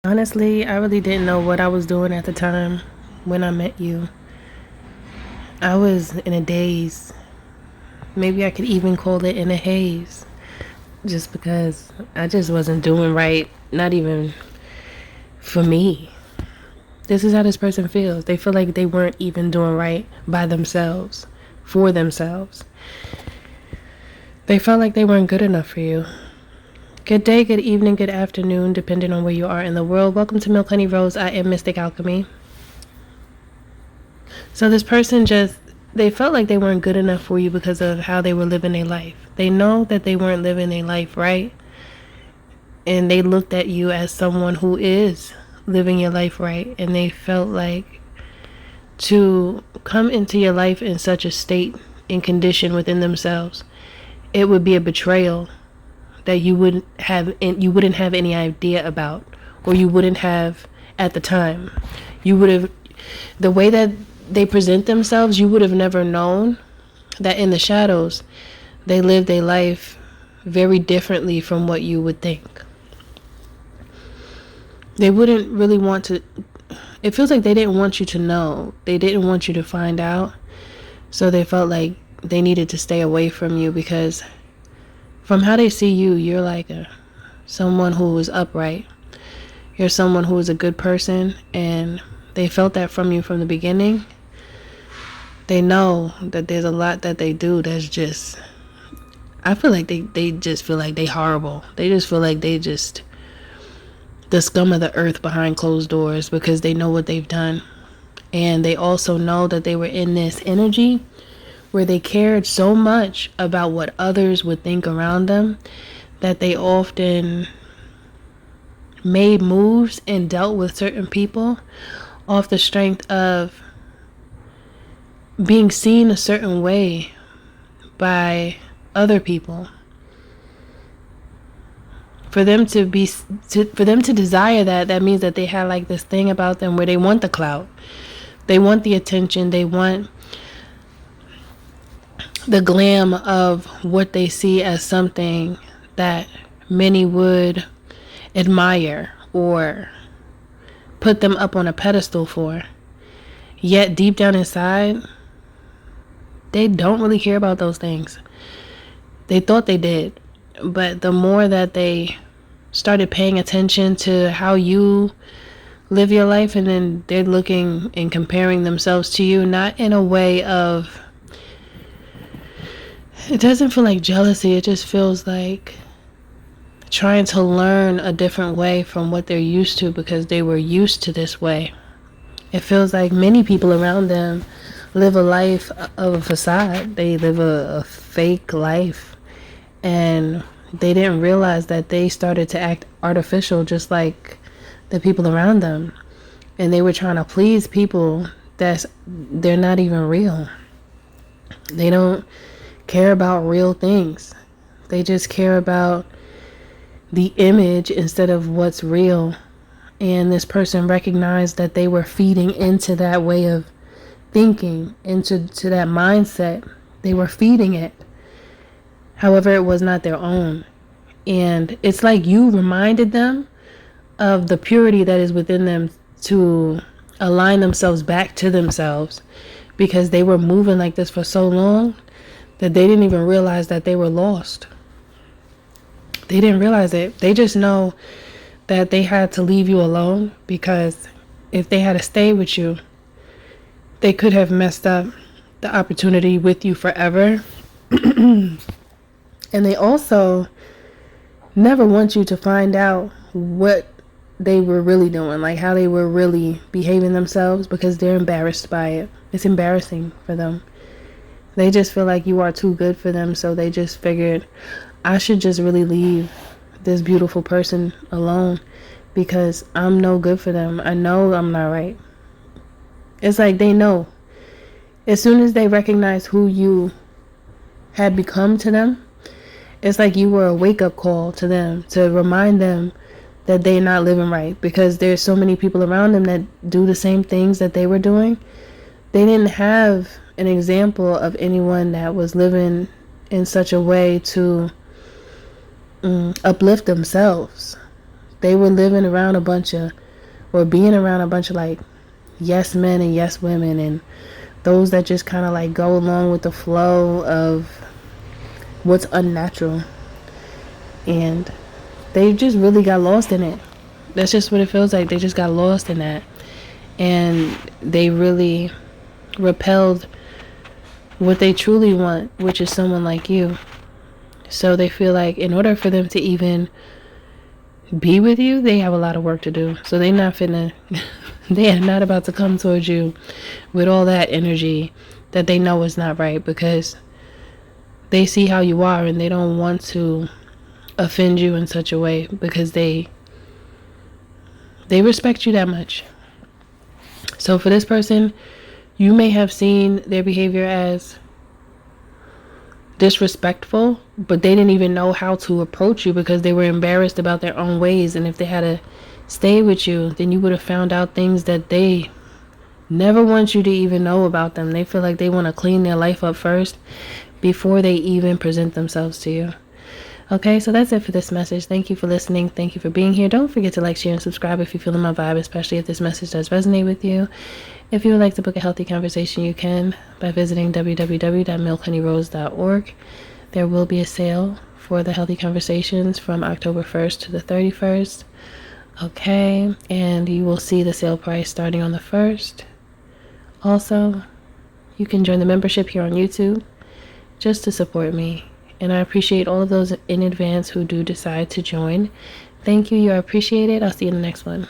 Honestly, I really didn't know what I was doing at the time when I met you. I was in a daze. Maybe I could even call it in a haze. Just because I just wasn't doing right, not even for me. This is how this person feels. They feel like they weren't even doing right by themselves, for themselves. They felt like they weren't good enough for you. Good day, good evening, good afternoon, depending on where you are in the world. Welcome to Milk Honey Rose. I am Mystic Alchemy. So this person they felt like they weren't good enough for you because of how they were living their life. They know that they weren't living their life right. And they looked at you as someone who is living your life right. And they felt like to come into your life in such a state and condition within themselves, it would be a betrayal that you wouldn't have any idea about, or you wouldn't have at the time. You would have, the way that they present themselves, you would have never known that in the shadows they live their life very differently from what you would think. They wouldn't really want to, it feels like they didn't want you to know. They didn't want you to find out. So they felt like they needed to stay away from you because from how they see you, you're like someone who is upright. You're someone who is a good person, and they felt that from you from the beginning. They know that there's a lot that they do that's just, I feel like they just feel like they horrible. They just feel like they just the scum of the earth behind closed doors because they know what they've done. And they also know that they were in this energy where they cared so much about what others would think around them that they often made moves and dealt with certain people off the strength of being seen a certain way by other people. For them to desire that means that they have like this thing about them where they want the clout, they want the attention, they want the glam of what they see as something that many would admire or put them up on a pedestal for. Yet deep down inside, they don't really care about those things. They thought they did, but the more that they started paying attention to how you live your life, and then they're looking and comparing themselves to you, not in a way of, it doesn't feel like jealousy, it just feels like trying to learn a different way from what they're used to because they were used to this way. It feels like many people around them live a life of a facade. They live a fake life, and they didn't realize that they started to act artificial just like the people around them. And they were trying to please people they're not even real. They don't care about real things. They just care about the image instead of what's real. And this person recognized that they were feeding into that way of thinking, into that mindset. They were feeding it. However, it was not their own. And it's like you reminded them of the purity that is within them to align themselves back to themselves, because they were moving like this for so long that they didn't even realize that they were lost. They didn't realize it. They just know that they had to leave you alone, because if they had to stay with you, they could have messed up the opportunity with you forever. And they also never want you to find out what they were really doing, like how they were really behaving themselves, because they're embarrassed by it. It's embarrassing for them. They just feel like you are too good for them, so they just figured, I should just really leave this beautiful person alone because I'm no good for them. I know I'm not right. It's like they know. As soon as they recognize who you had become to them, it's like you were a wake-up call to them to remind them that they're not living right, because there's so many people around them that do the same things that they were doing. They didn't have an example of anyone that was living in such a way to uplift themselves, They were living around a bunch of, or being around a bunch of like yes men and yes women, and those that just kind of like go along with the flow of what's unnatural. And they just really got lost in it. That's just what it feels like. They just got lost in that. And they really repelled what they truly want, which is someone like you. So they feel like in order for them to even be with you, they have a lot of work to do. So they not finna they are not about to come towards you with all that energy that they know is not right, because they see how you are and they don't want to offend you in such a way, because they respect you that much. So for this person, you may have seen their behavior as disrespectful, but they didn't even know how to approach you because they were embarrassed about their own ways. And if they had to stay with you, then you would have found out things that they never want you to even know about them. They feel like they want to clean their life up first before they even present themselves to you. Okay, so that's it for this message. Thank you for listening. Thank you for being here. Don't forget to like, share, and subscribe if you're feeling my vibe, especially if this message does resonate with you. If you would like to book a healthy conversation, you can by visiting www.milkhoneyrose.org. There will be a sale for the Healthy Conversations from October 1st to the 31st. Okay, and you will see the sale price starting on the 1st. Also, you can join the membership here on YouTube just to support me. And I appreciate all of those in advance who do decide to join. Thank you. You are appreciated. I'll see you in the next one.